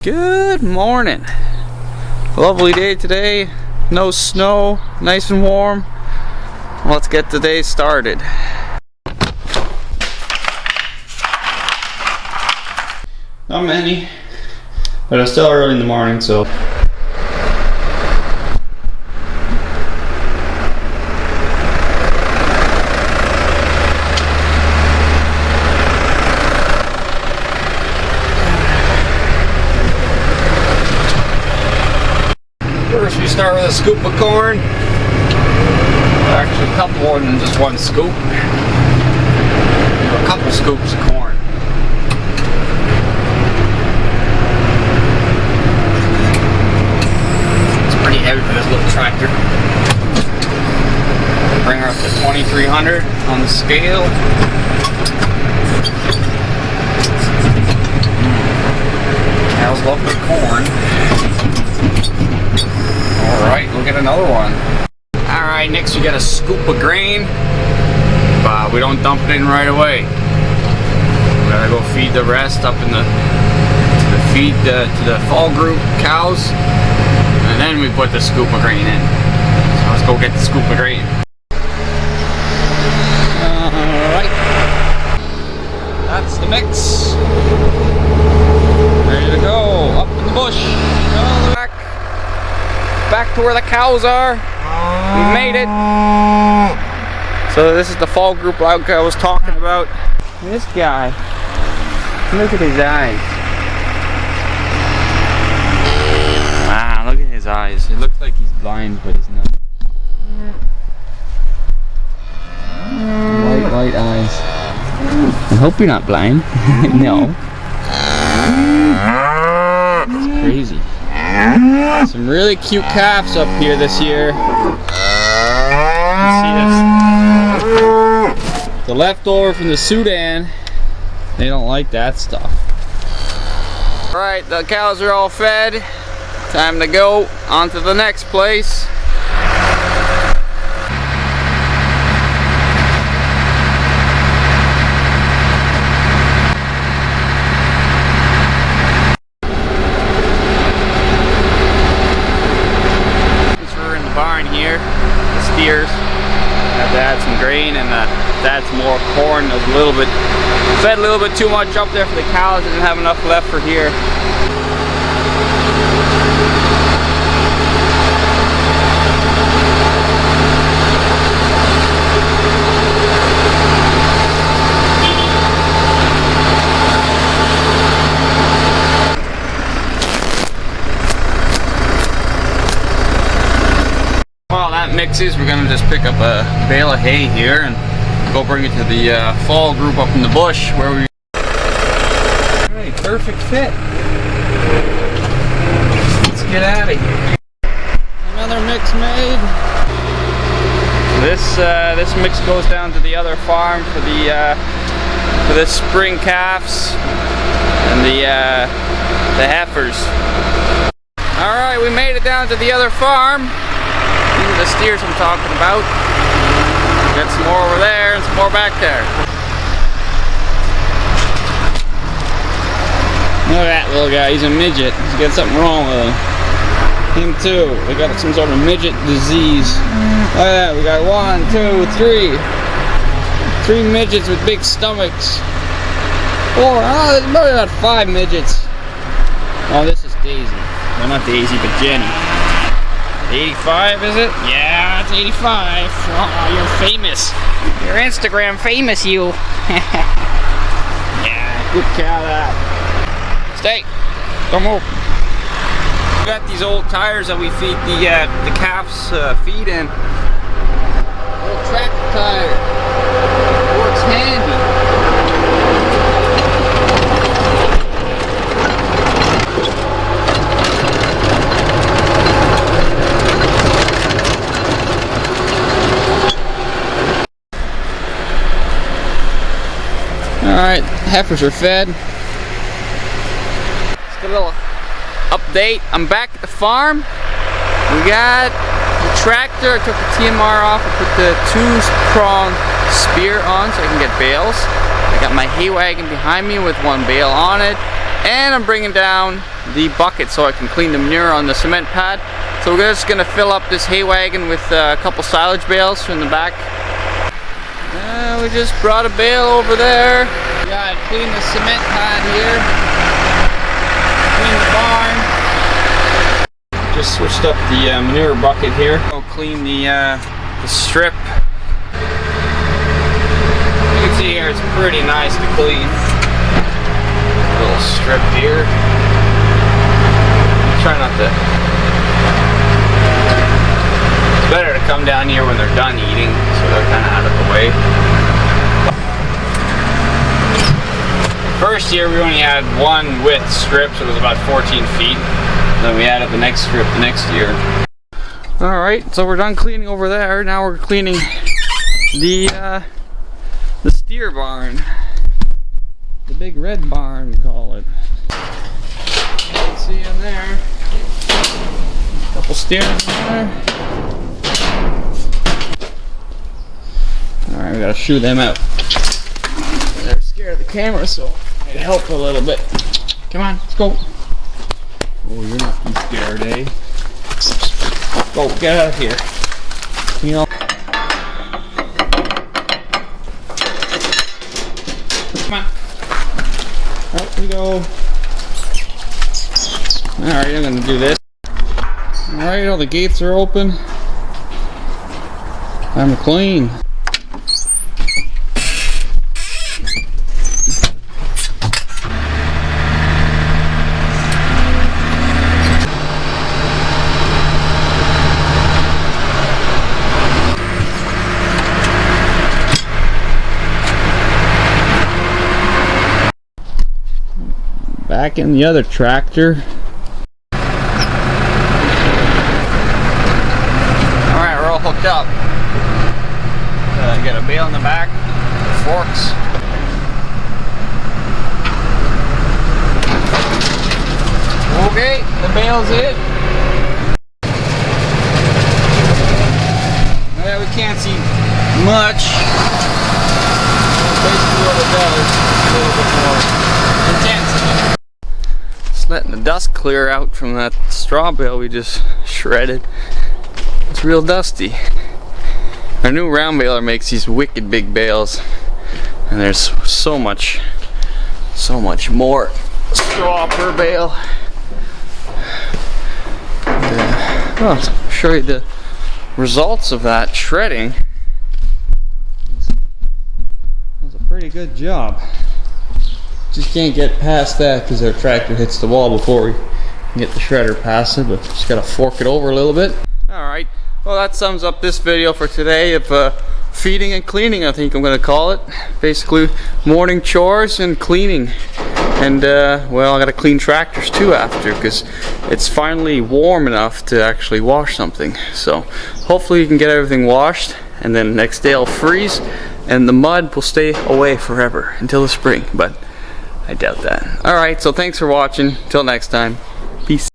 Good morning. Lovely day today. No snow, nice and warm. Let's get the day started. Not many, but it's still early in the morning, so. First we start with a scoop of corn. Actually a couple more than just one scoop. A couple scoops of corn. It's pretty heavy for this little tractor. Bring her up to 2,300 on the scale. Cows love the corn. Alright, we'll get another one. Alright, next we got a scoop of grain. But we don't dump it in right away. We gotta go feed the rest up in the feed to the fall group cows. And then we put the scoop of grain in. So let's go get the scoop of grain. Alright. That's the mix. Ready to go. Up in the bush. Back to where the cows are. We made it. So this is the fall group like I was talking about. This guy. Look at his eyes. Wow, look at his eyes. It looks like he's blind, but he's not. White eyes. I hope you're not blind. No. It's crazy. Some really cute calves up here this year. See this? The leftover from the Sudan. They don't like that stuff. Alright, the cows are all fed. Time to go on to the next place. Steers. Have to add some grain and add some more corn. It was fed a little bit too much up there for the cows. Didn't have enough left for here. Mixes, we're gonna just pick up a bale of hay here and go bring it to the fall group up in the bush where we. Alright, perfect fit. Let's get out of here. Another mix made. This mix goes down to the other farm for the spring calves and the heifers. Alright, we made it down to the other farm. These are the steers I'm talking about. Got some more over there and some more back there. Look at that little guy, he's a midget. He's got something wrong with him. Him too. We got some sort of midget disease. Look at that, we got 1, 2, 3. 3 midgets with big stomachs. 4, there's probably about 5 midgets. Oh, this is Daisy. Well, not Daisy, but Jenny. 85, is it? Yeah, it's 85. Oh, you're famous. You're Instagram famous, you. Yeah, good cow that. Stay. Don't move. We got these old tires that we feed the calves feed in. Old tractor tire. Works handy. Alright, heifers are fed. Let's get a little update. I'm back at the farm. We got the tractor. I took the TMR off. I put the 2-prong spear on so I can get bales. I got my hay wagon behind me with 1 bale on it. And I'm bringing down the bucket so I can clean the manure on the cement pad. So we're just gonna fill up this hay wagon with a couple silage bales from the back. We just brought a bale over there. We gotta clean the cement pad here. Clean the barn. Just switched up the manure bucket here. I'll clean the strip. You can see here it's pretty nice to clean. Little strip here. Try not to. It's better to come down here when they're done eating, so they're kind of out of the way. First year we only had one width strip, so it was about 14 feet. Then we added the next strip the next year. Alright, so we're done cleaning over there. Now we're cleaning the steer barn. The big red barn, we call it. You can see in there. A couple steers in there. Alright, we gotta shoo them out. They're scared of the camera, so it helped a little bit. Come on, let's go. Oh, you're not too scared, eh? Go, get out of here. You know. Come on. Out we go. Alright, I'm gonna do this. Alright, all the gates are open. I'm clean. Back in the other tractor. Alright, we're all hooked up. Got a bale in the back, forks. Okay, the bale's it. Yeah, we can't see much. That's basically what it does. A little bit more intense. Letting the dust clear out from that straw bale we just shredded. It's real dusty. Our new round baler makes these wicked big bales, and there's so much more straw per bale. Well, I'll show you the results of that shredding. That was a pretty good job. Just can't get past that because our tractor hits the wall before we can get the shredder past it, but just gotta fork it over a little bit. Alright, well that sums up this video for today of feeding and cleaning, I think I'm gonna call it. Basically morning chores and cleaning. And well, I gotta clean tractors too after, because it's finally warm enough to actually wash something. So hopefully you can get everything washed, and then next day I'll freeze and the mud will stay away forever until the spring, but I doubt that. Alright, so thanks for watching. Till next time. Peace.